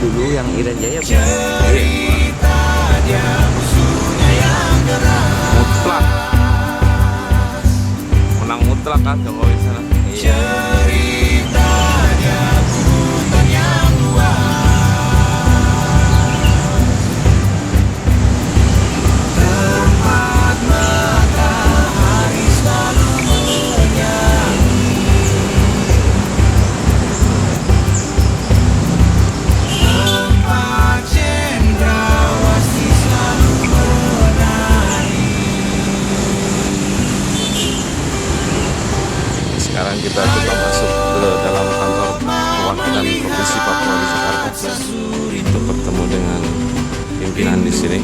dulu yang Irian Jaya mutlak, menang mutlak kan Jokowi sana. Sekarang kita coba masuk ke dalam kantor perwakilan Provinsi Papua di Jakarta untuk bertemu dengan pimpinan di sini.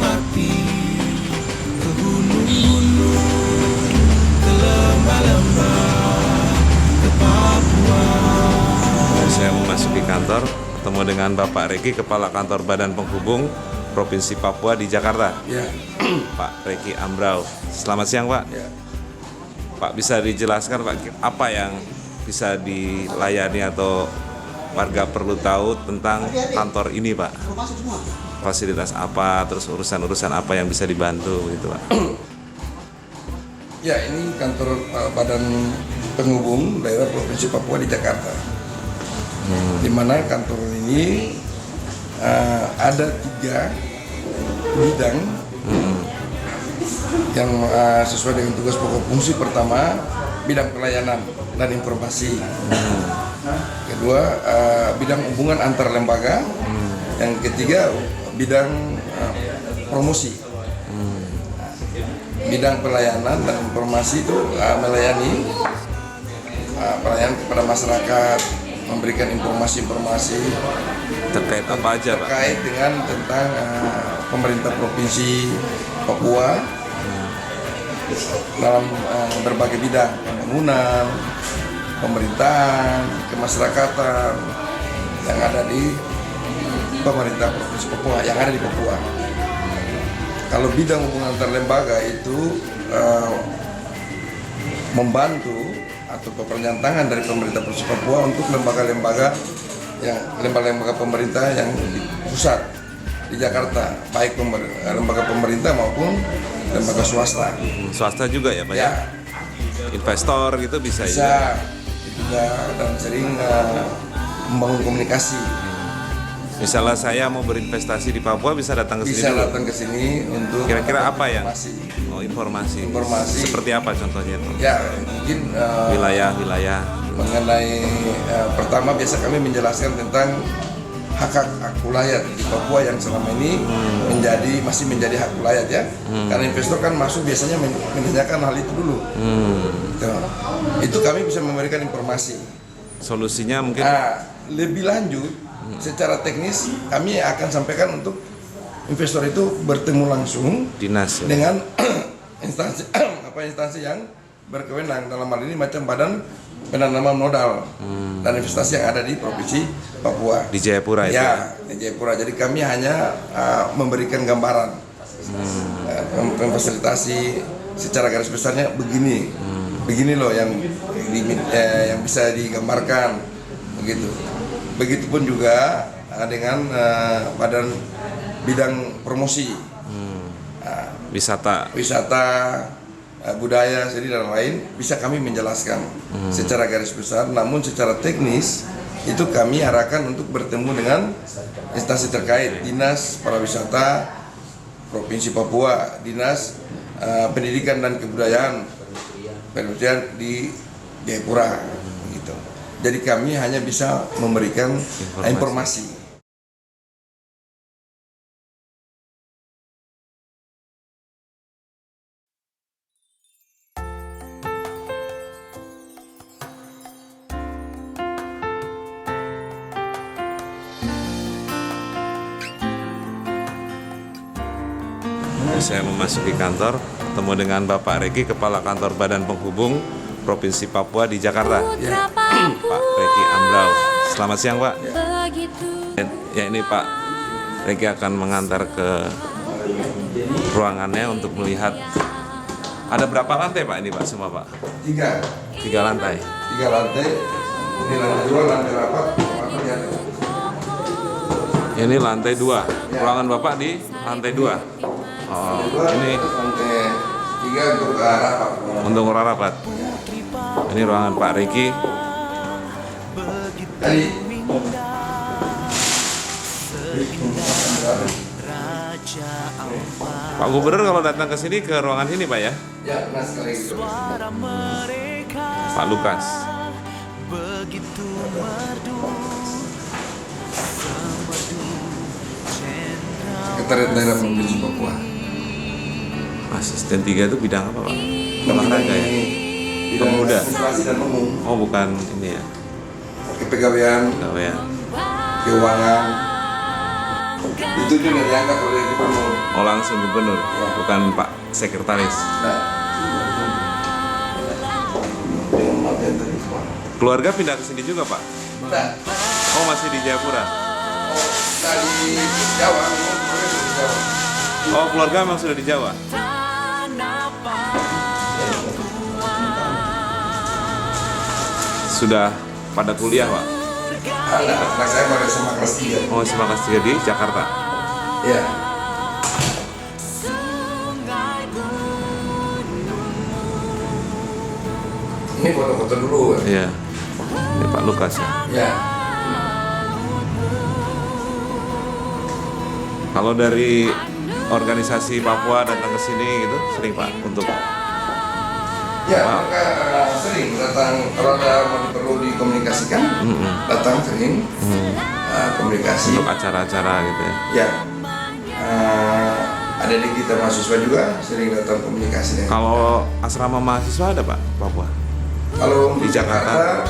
Saya memasuki kantor, bertemu dengan Bapak Reki, Kepala Kantor Badan Penghubung Provinsi Papua di Jakarta. Ya. Pak Reki Ambrau. Selamat siang, Pak. Ya. Pak, bisa dijelaskan Pak, apa yang bisa dilayani atau warga perlu tahu tentang kantor ini, Pak? Fasilitas apa, terus urusan-urusan apa yang bisa dibantu gitu, Pak? Ya, ini kantor Badan Penghubung Daerah Provinsi Papua di Jakarta. Di mana kantor ini ada 3 bidang yang sesuai dengan tugas pokok fungsi. Pertama, bidang pelayanan dan informasi. Kedua, bidang hubungan antar lembaga. Yang ketiga, bidang promosi. Bidang pelayanan dan informasi itu melayani pelayanan kepada masyarakat, memberikan informasi-informasi Terkait apa aja, Pak? terkait dengan tentang pemerintah Provinsi Papua dalam berbagai bidang pembangunan, pemerintahan, kemasyarakatan yang ada di pemerintah Provinsi Papua, yang ada di Papua. Kalau bidang hubungan antar lembaga itu membantu atau pekerjaan tangan dari pemerintah Provinsi Papua untuk lembaga-lembaga pemerintah yang di pusat di Jakarta, baik lembaga pemerintah maupun lembaga swasta. Swasta juga ya, Pak? Ya, Investor gitu bisa bisa ya? juga, dan sering membangun komunikasi. Misalnya saya mau berinvestasi di Papua, bisa datang ke sini Bisa dulu? datang ke sini untuk Kira-kira apa ya? informasi. Oh, informasi. Informasi. Seperti apa contohnya? Ya, mungkin Wilayah-wilayah. mengenai pertama biasa kami menjelaskan tentang hak-hak wilayah di Papua yang selama ini masih menjadi hak wilayah ya. Karena investor kan masuk biasanya menanyakan hal itu dulu. Itu kami bisa memberikan informasi. Solusinya mungkin Lebih lanjut secara teknis kami akan sampaikan untuk investor itu bertemu langsung dinas ya? dengan instansi yang berkewenang, dalam hal ini macam Badan Penanaman Modal dan Investasi yang ada di Provinsi Papua Di Jayapura itu? Ya, di Jayapura. Jadi kami hanya memberikan gambaran, memfasilitasi secara garis besarnya begini loh yang bisa digambarkan begitu. Begitupun juga dengan badan bidang promosi, wisata, budaya, jadi dan lain bisa kami menjelaskan secara garis besar. Namun secara teknis itu kami arahkan untuk bertemu dengan instansi terkait, Dinas Pariwisata Provinsi Papua, Dinas Pendidikan dan Kebudayaan di Jayapura gitu. Jadi kami hanya bisa memberikan informasi. Saya memasuki kantor, ketemu dengan Bapak Reki, Kepala Kantor Badan Penghubung Provinsi Papua di Jakarta. Ya. Pak Reki Ambrau. Selamat siang, Pak. Ya, ini Pak Reki akan mengantar ke ruangannya untuk melihat. Ada berapa lantai, Pak, ini, Pak, semua, Pak? 3 lantai. 3 lantai. Ini lantai 2, lantai rapat. Ya, Ini lantai 2. Ruangan Bapak di lantai 2. Oh, ini lantai 3 untuk rapat. untuk rapat. Ini ruangan Pak Riki. Tadi Pak Gubernur kalau datang ke sini ke ruangan sini Pak ya? ya, nah sekali gitu. Pak Lukas. Sekretariat Daerah Provinsi Papua. Asisten 3 itu bidang apa Pak? Olahraga ya? Bidang Pemuda. administrasi dan umum, Oh bukan ini ya? kepegawaian, Gawean. keuangan. Itu juga diangkat oleh gubernur. Oh langsung gubernur, bukan Pak Sekretaris. Nah, dengan materi tadi semua. Keluarga pindah ke sini juga Pak? Nah, Oh masih di Jayapura? dari Jawa, keluarga dari Jawa. Oh keluarga memang sudah di Jawa? Sudah pada kuliah Pak? Enggak, anak saya baru SMA kelas 3. Oh SMA kelas 3 di Jakarta? Ya. Ini foto-foto dulu. Iya. Ini Pak Lukas ya? Ya. Kalau dari organisasi Papua datang ke sini gitu sering Pak untuk Ya, mereka sering datang kalau ada perlu dikomunikasikan, datang sering komunikasi. untuk acara-acara gitu ya? Ya, ada di kita mahasiswa juga sering datang komunikasi. Kalau asrama mahasiswa ada Pak Papua? Kalau Di di Jakarta? Jakarta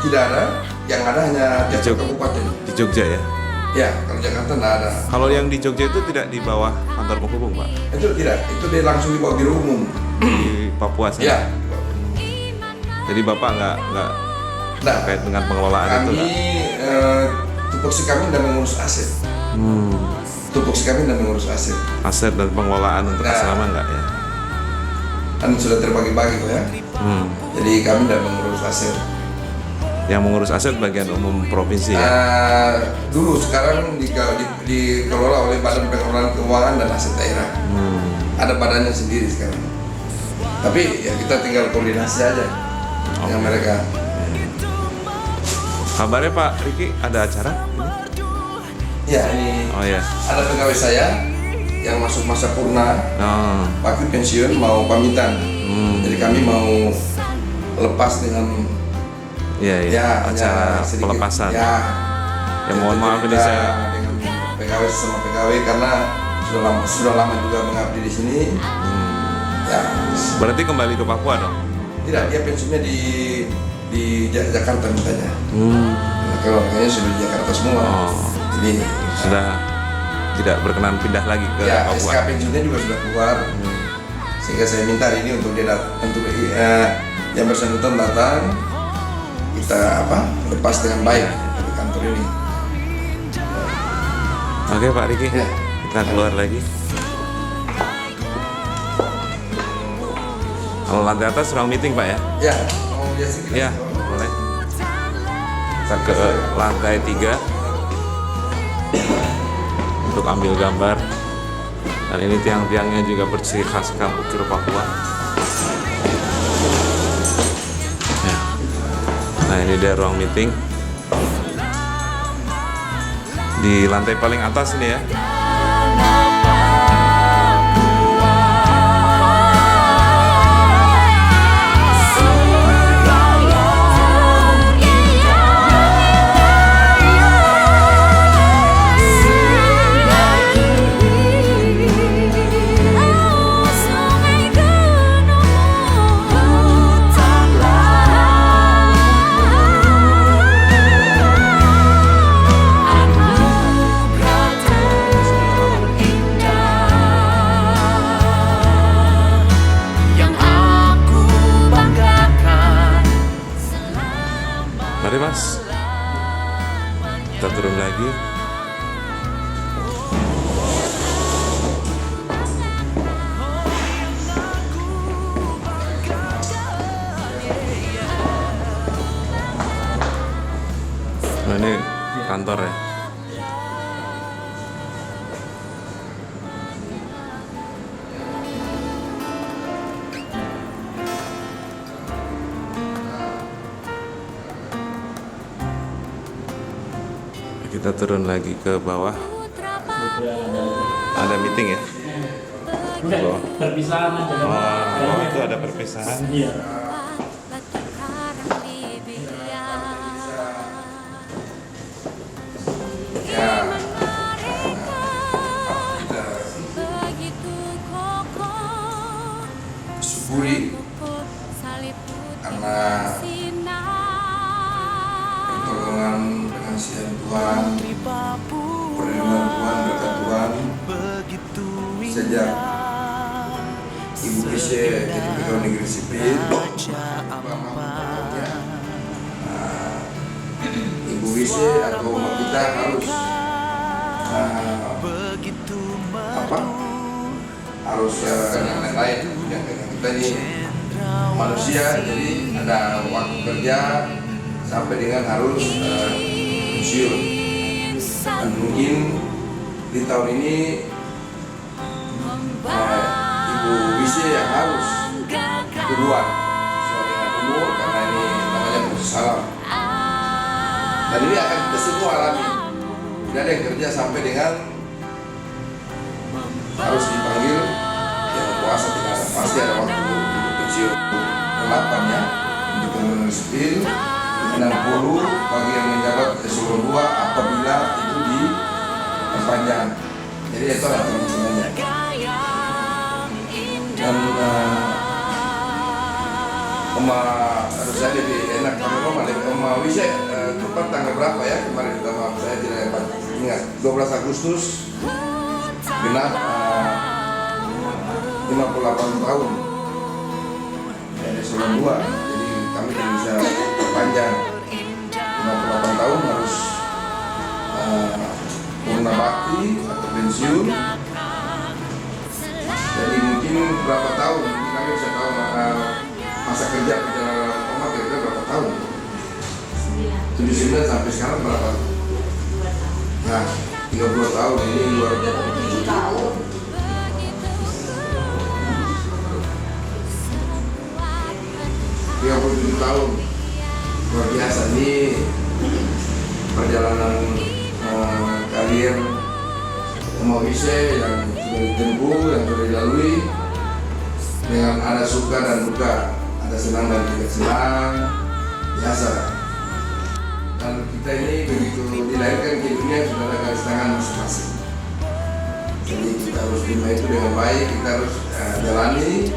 tidak ada, yang ada hanya Di Jakarta Jog- Kabupaten. Di Jogja ya? Ya, kalau Jakarta tidak ada. Kalau yang di Jogja itu tidak di bawah kantor penghubung Pak? Itu tidak, itu dia langsung di bawah biro umum. Di Papua sana? Ya, Jadi Bapak nggak nah, terkait dengan pengelolaan itu kami nggak? tupoksi kami tidak mengurus aset. Tupoksi kami tidak mengurus aset. Aset dan pengelolaan untuk Nah. asrama nggak ya? Kan sudah terbagi-bagi kok ya. Jadi kami tidak mengurus aset. Yang mengurus aset bagian umum provinsi ya? Dulu sekarang dikelola oleh Badan Pengelolaan Keuangan dan Aset Daerah. Ada badannya sendiri sekarang. Tapi ya kita tinggal koordinasi aja dengan mereka. Kabarnya Pak Riki ada acara? Ya ini Oh ya. ada pegawai saya yang masuk masa purna, Oh. waktu pensiun mau pamitan. Jadi kami mau lepas dengan Iya iya. ya Acara hanya sedikit, pelepasan. Ya, Ya, mohon maaf ini kita saya. dengan pegawai sama pegawai karena sudah lama juga mengabdi di sini. Ya, Berarti kembali ke Papua dong? tidak, dia pensiunnya di Jakarta misalnya. Nah, kalau kayaknya sudah di Jakarta semua. Oh. Jadi Sudah tidak berkenan pindah lagi ke ya Papua? SK pensiunnya juga sudah keluar. Sehingga saya minta hari ini untuk yang bersangkutan datang, kita lepas dengan baik dari kantor ini. Oke Pak Riki, Ya. kita keluar lagi. Kalau lantai atas ruang meeting Pak ya? Ya, mau lihat sedikit. Ya, boleh. Kita ke lantai 3 untuk ambil gambar. Dan ini tiang-tiangnya juga bersih khas Ukir Papua. Ya. Nah ini dia ruang meeting di lantai paling atas ini ya. Mari Mas, kita turun lagi. Nah, ini kantor ya. Kita turun lagi ke bawah. Ada meeting ya? Enggak, perpisahan aja kan. Oh, itu ada perpisahan. Iya. Ya, kita syukuri karena pertolongan dengan sian Tuhan, perlindungan Tuhan, berkat Tuhan sejak Ibu Kisye jadi pegawai negeri sipil. Ibu Kisye atau umat kita harus harus yang lain-lain. Kita ini manusia, jadi ada waktu kerja sampai dengan harus pensiun. Dan mungkin di tahun ini Ibu Kisye yang harus duluan sesuai dengan umur, karena ini namanya proses alam. Dan ini akan kita semua alami. Tidak ada yang kerja sampai dengan harus dipanggil yang puasa, tidak ada, pasti ada waktu untuk pensiun. 8 ya untuk pegawai sipil, 60 bagi yang menjabat eselon 2 apabila itu diperpanjang. Jadi itu adalah perhitungannya. Dan harus saya lebih enak kalau Kisye tepat tanggal berapa ya kemarin, kita maaf saya tidak ingat, 12 Agustus genap 58 tahun dari eselon 2, jadi kami tidak bisa perpanjang 58 tahun, harus purna bakti atau pensiun. Jadi mungkin berapa tahun, mungkin kami bisa tahu masa kerja perjalanan Oma kira-kira berapa tahun? 79 sampai sekarang berapa? Nah, 30 tahun ini luar biasa. 7 tahun. 37 tahun luar biasa ini perjalanan kalian Oma Kisye yang sudah ditempuh, yang sudah dilalui dengan ada suka dan duka, ada senang dan tidak senang, biasa. Dan kita ini begitu dilahirkan ke dunia sudah ada garis tangan masing-masing. Jadi kita harus terima itu dengan baik, kita harus jalani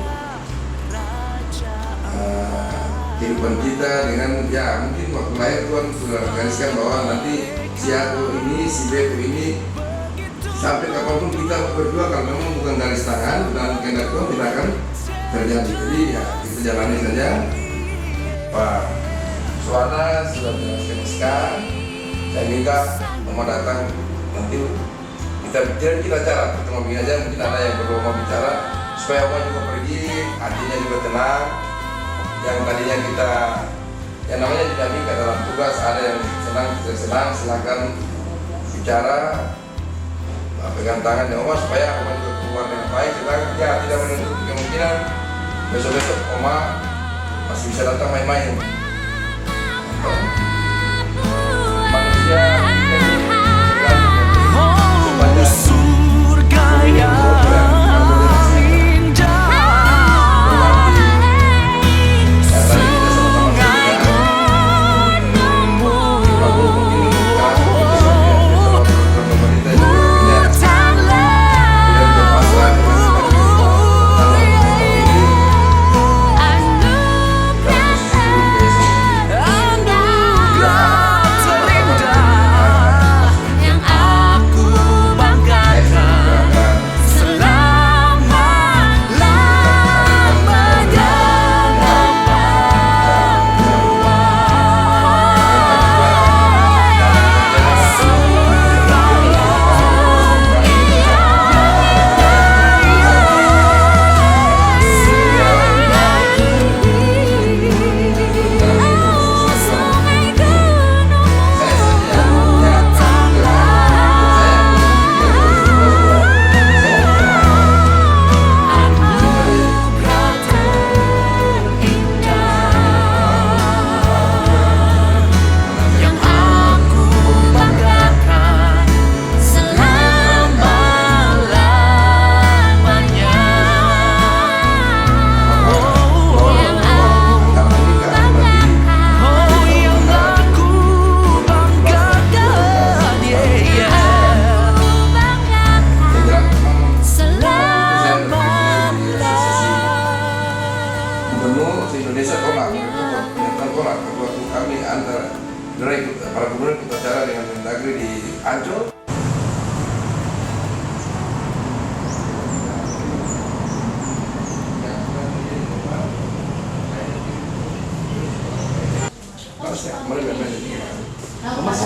kehidupan kita dengan ya mungkin waktu lahir Tuhan sudah gariskan bahwa nanti si aku ini, si Beku ini sampai kapanpun kita berjuang, kalau memang bukan garis tangan dan kehendak Tuhan tidak akan terjadi. Jadi ya kita jalani saja. Pak Suwana sudah menjelaskan SK, saya minta mau datang nanti kita cara pertemuan aja, mungkin ada yang perlu mau bicara supaya Oma juga pergi, hatinya juga tenang. Yang tadinya kita yang namanya dinamika dalam tugas, ada yang senang, tidak senang, silakan bicara, pegang tangan ya Oma supaya Oma juga keluar dengan baik. Kita ya tidak menutup kemungkinan besok-besok Oma masih bisa datang main-main. Manusia surga yang indah, sungai gunungmu anugerah terindah. negeri di Ancol.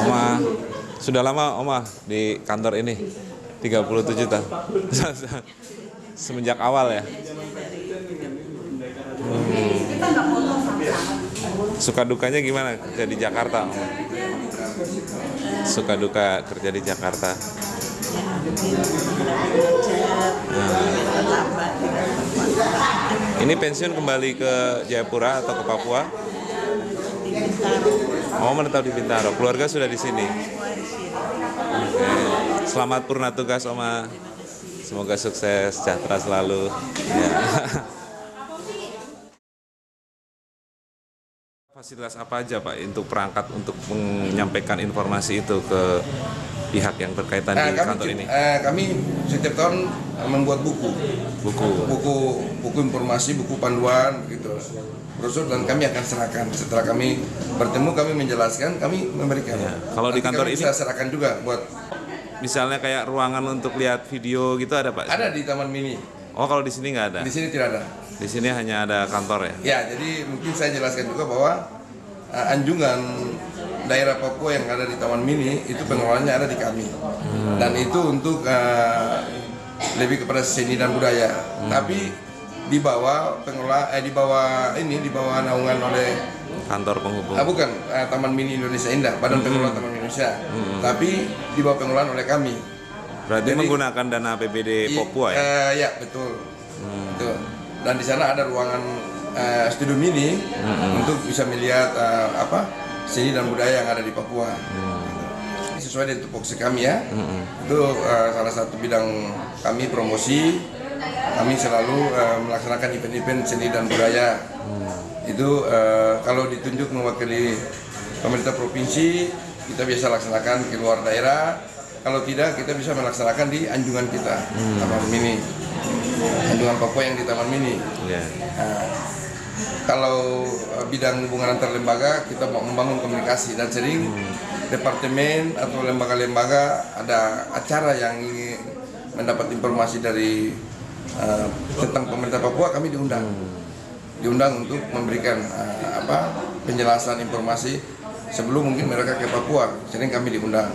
Oma sudah lama Oma di kantor ini 37 tahun. Semenjak awal ya. Suka dukanya gimana kerja di Jakarta, Oma? Suka duka kerja di Jakarta. Ini pensiun kembali ke Jayapura atau ke Papua? Oh, menetap di Bintaro. Keluarga sudah di sini. Oke. Selamat purna tugas, Oma. Semoga sukses, sejahtera selalu. Ya. Fasilitas apa aja Pak untuk perangkat untuk menyampaikan informasi itu ke pihak yang berkaitan di kantor ini? Kami setiap tahun membuat buku informasi, buku panduan gitu, brosur, dan kami akan serahkan setelah kami bertemu, kami menjelaskan, kami memberikan. Ya. Kalau di kantor kami ini bisa serahkan juga buat. Misalnya kayak ruangan untuk lihat video gitu ada Pak? Ada di Taman Mini. Oh, kalau di sini nggak ada? Di sini tidak ada. Di sini hanya ada kantor ya? Ya, jadi mungkin saya jelaskan juga bahwa anjungan daerah Papua yang ada di Taman Mini itu pengelolaannya ada di kami, dan itu untuk lebih kepada seni dan budaya. Tapi di bawah pengelola, di bawah naungan oleh Kantor penghubung. bukan Taman Mini Indonesia Indah, Badan Pengelola Taman Indonesia, tapi di bawah pengelolaan oleh kami. Berarti Jadi, menggunakan dana APBD Papua ya? Ya, betul. Betul. Dan di sana ada ruangan studio mini untuk bisa melihat seni dan budaya yang ada di Papua. Sesuai dengan tupoksi kami ya. Itu salah satu bidang kami, promosi. Kami selalu melaksanakan event-event seni dan budaya. Itu kalau ditunjuk mewakili pemerintah provinsi, kita biasa laksanakan ke luar daerah. Kalau tidak, kita bisa melaksanakan di anjungan kita, Taman Mini, anjungan Papua yang di Taman Mini. Yeah. Kalau bidang hubungan antar lembaga, kita mau membangun komunikasi, dan sering departemen atau lembaga-lembaga ada acara yang ingin mendapat informasi dari tentang pemerintah Papua, kami diundang untuk memberikan penjelasan informasi sebelum mungkin mereka ke Papua. Sering kami diundang,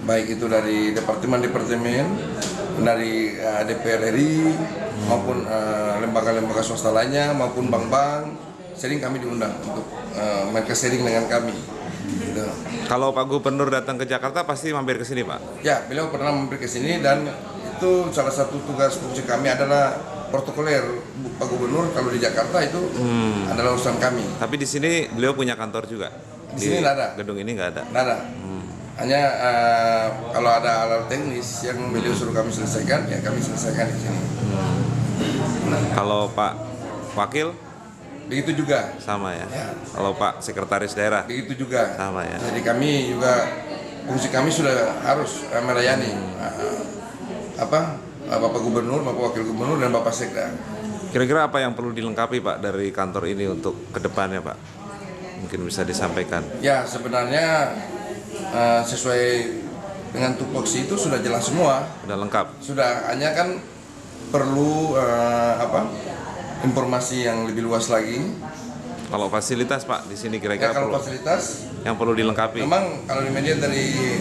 baik itu dari departemen-departemen, dari DPR RI, maupun lembaga-lembaga swasta lainnya, maupun bank-bank. Sering kami diundang untuk mereka sharing dengan kami. Gitu. Kalau Pak Gubernur datang ke Jakarta pasti mampir ke sini Pak? Ya, beliau pernah mampir ke sini, dan itu salah satu tugas fungsi kami adalah protokoler. Pak Gubernur kalau di Jakarta itu adalah urusan kami. Tapi di sini beliau punya kantor juga? Di sini nggak ada. Gedung ini nggak ada? Nggak ada. Hanya kalau ada alat teknis yang beliau suruh kami selesaikan, ya kami selesaikan di sini. Kalau Pak Wakil? Begitu juga. Sama ya? Ya. Kalau Pak Sekretaris Daerah? Begitu juga. Sama ya? Jadi kami juga, fungsi kami sudah harus melayani Bapak Gubernur, Bapak Wakil Gubernur, dan Bapak Sekda. Kira-kira apa yang perlu dilengkapi Pak dari kantor ini untuk kedepannya Pak? Mungkin bisa disampaikan. Ya, sebenarnya sesuai dengan tupoksi itu sudah jelas semua. Udah lengkap? Sudah, hanya kan perlu informasi yang lebih luas lagi. Kalau fasilitas Pak di sini kira-kira Ya, kalau perlu fasilitas, yang perlu dilengkapi? memang kalau dilihat dari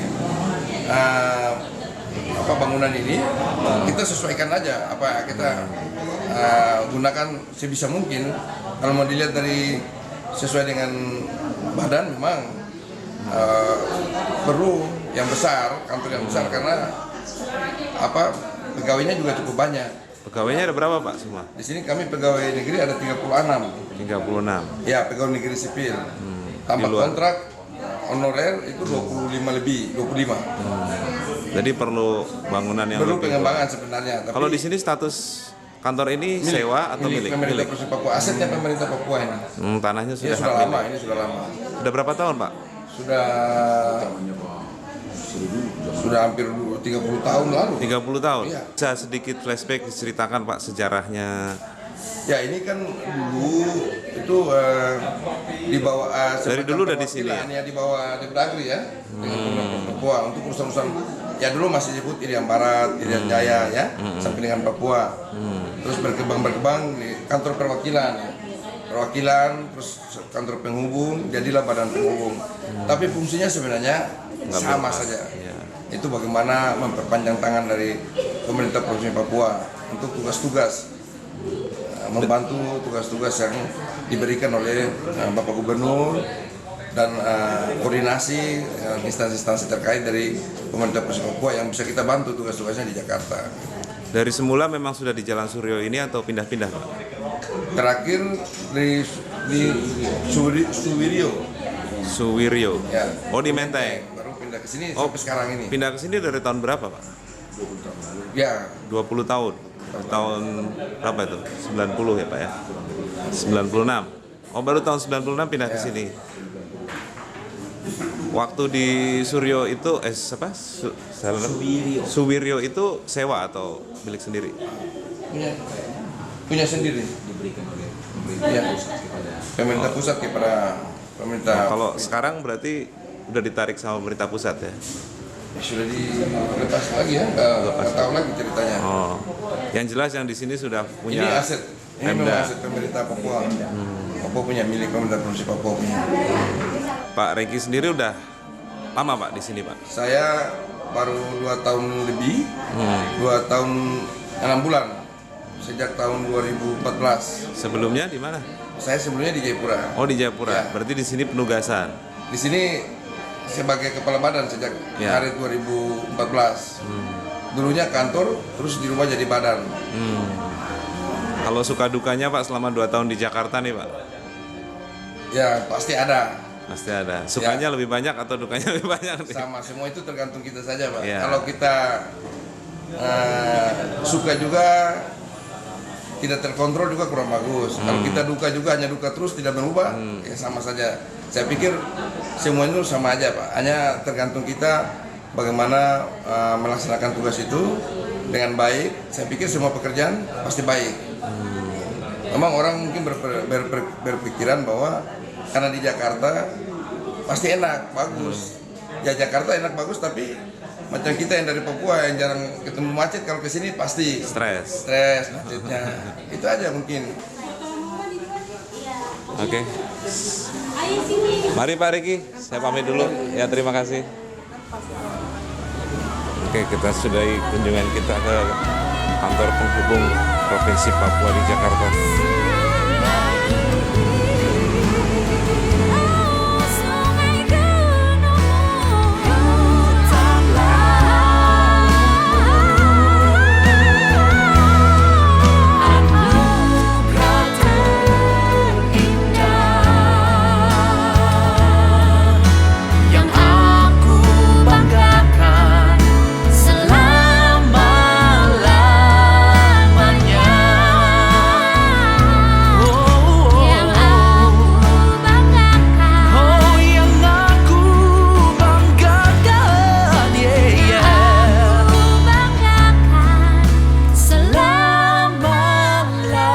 bangunan ini, kita sesuaikan aja kita gunakan sebisa mungkin. Kalau mau dilihat dari sesuai dengan badan, memang perlu yang besar, kantor yang besar, karena pegawainya juga cukup banyak. Pegawainya ada berapa Pak semua? Di sini kami pegawai negeri ada 36. 36. Ya, pegawai negeri sipil. Tanpa Di luar. kontrak honorer itu 25 lebih, 25. Jadi perlu bangunan yang Perlu lebih pengembangan sebenarnya. Tapi Kalau di sini status kantor ini sewa atau milik? pemerintah Provinsi Papua, asetnya pemerintah Papua ini. Tanahnya Ini sudah sudah hak lama, milik. ini sudah lama. Sudah berapa tahun Pak? Sudah hampir 30 tahun lalu. 30 tahun? Iya. Bisa sedikit flashback diceritakan Pak sejarahnya Ya ini kan dulu itu di bawah Dari dulu udah di sini ya? ya di bawah Depdagri ya dengan Pemerintah Papua untuk urusan-urusan ya dulu masih disebut Irian Barat, Irian Jaya ya sampai dengan Papua. Terus berkembang di kantor perwakilan ya. Perwakilan terus kantor penghubung jadilah badan penghubung. Tapi fungsinya sebenarnya Nggak sama berubah. saja. Iya. Itu bagaimana memperpanjang tangan dari pemerintah Provinsi Papua untuk tugas-tugas membantu tugas-tugas yang diberikan oleh Bapak Gubernur dan koordinasi instansi-instansi terkait dari pemerintah Provinsi Papua yang bisa kita bantu tugas-tugasnya di Jakarta. Dari semula memang sudah di Jalan Suryo ini atau pindah-pindah Pak? Terakhir di Suwiryo Suwiryo. ya. Oh di Menteng. Baru pindah ke sini Oh, sampai sekarang ini. Pindah ke sini dari tahun berapa Pak? Ya, 20 tahun. Tahun berapa itu? 90 ya Pak ya? 96. Oh baru tahun 96 pindah ke Ya. sini. Waktu di Suryo itu apa? Suwiryo itu sewa atau milik sendiri? punya sendiri. Ya. Pemerintah pusat kepada pemerintah. Kalau sekarang berarti udah ditarik sama pemerintah pusat ya? Sudah dilepas lagi ya, nggak tahu lagi ceritanya. Oh, yang jelas yang di sini sudah punya Ini aset, ini memang Pemda. aset pemerintah Papua. Papua punya milik pemerintah Provinsi Papua punya. Pak Reki sendiri udah lama Pak di sini Pak? Saya baru 2 tahun lebih, 2 tahun 6 bulan sejak tahun 2014. Sebelumnya di mana? Saya sebelumnya di Jayapura. Oh di Jayapura. Ya. Berarti di sini penugasan. Di sini sebagai kepala badan sejak Ya. Maret 2014. Dulunya kantor, terus dirubah jadi badan. Kalau suka dukanya Pak selama 2 tahun di Jakarta nih Pak? Ya pasti ada. Pasti ada. Sukanya lebih banyak atau dukanya lebih banyak nih? Sama semua itu tergantung kita saja, Pak. Ya. Kalau kita suka juga tidak terkontrol juga kurang bagus. Kalau kita duka juga hanya duka terus tidak berubah, ya sama saja. Saya pikir semua itu sama aja, Pak. Hanya tergantung kita bagaimana melaksanakan tugas itu dengan baik. Saya pikir semua pekerjaan pasti baik. Memang orang mungkin berpikiran bahwa karena di Jakarta pasti enak, bagus. Ya Jakarta enak bagus, tapi macam kita yang dari Papua yang jarang ketemu macet, kalau kesini pasti Stres. macetnya. Itu aja mungkin. Oke. Mari Pak Reki, saya pamit dulu. Ya terima kasih. Oke, kita sudahi kunjungan kita ke kantor penghubung Provinsi Papua di Jakarta. Sungai Gunung anugerah terindah yang aku banggakan selama-lamanya. Yang aku banggakan, Oh yang aku banggakan, yeah, aku banggakan selama-lamanya.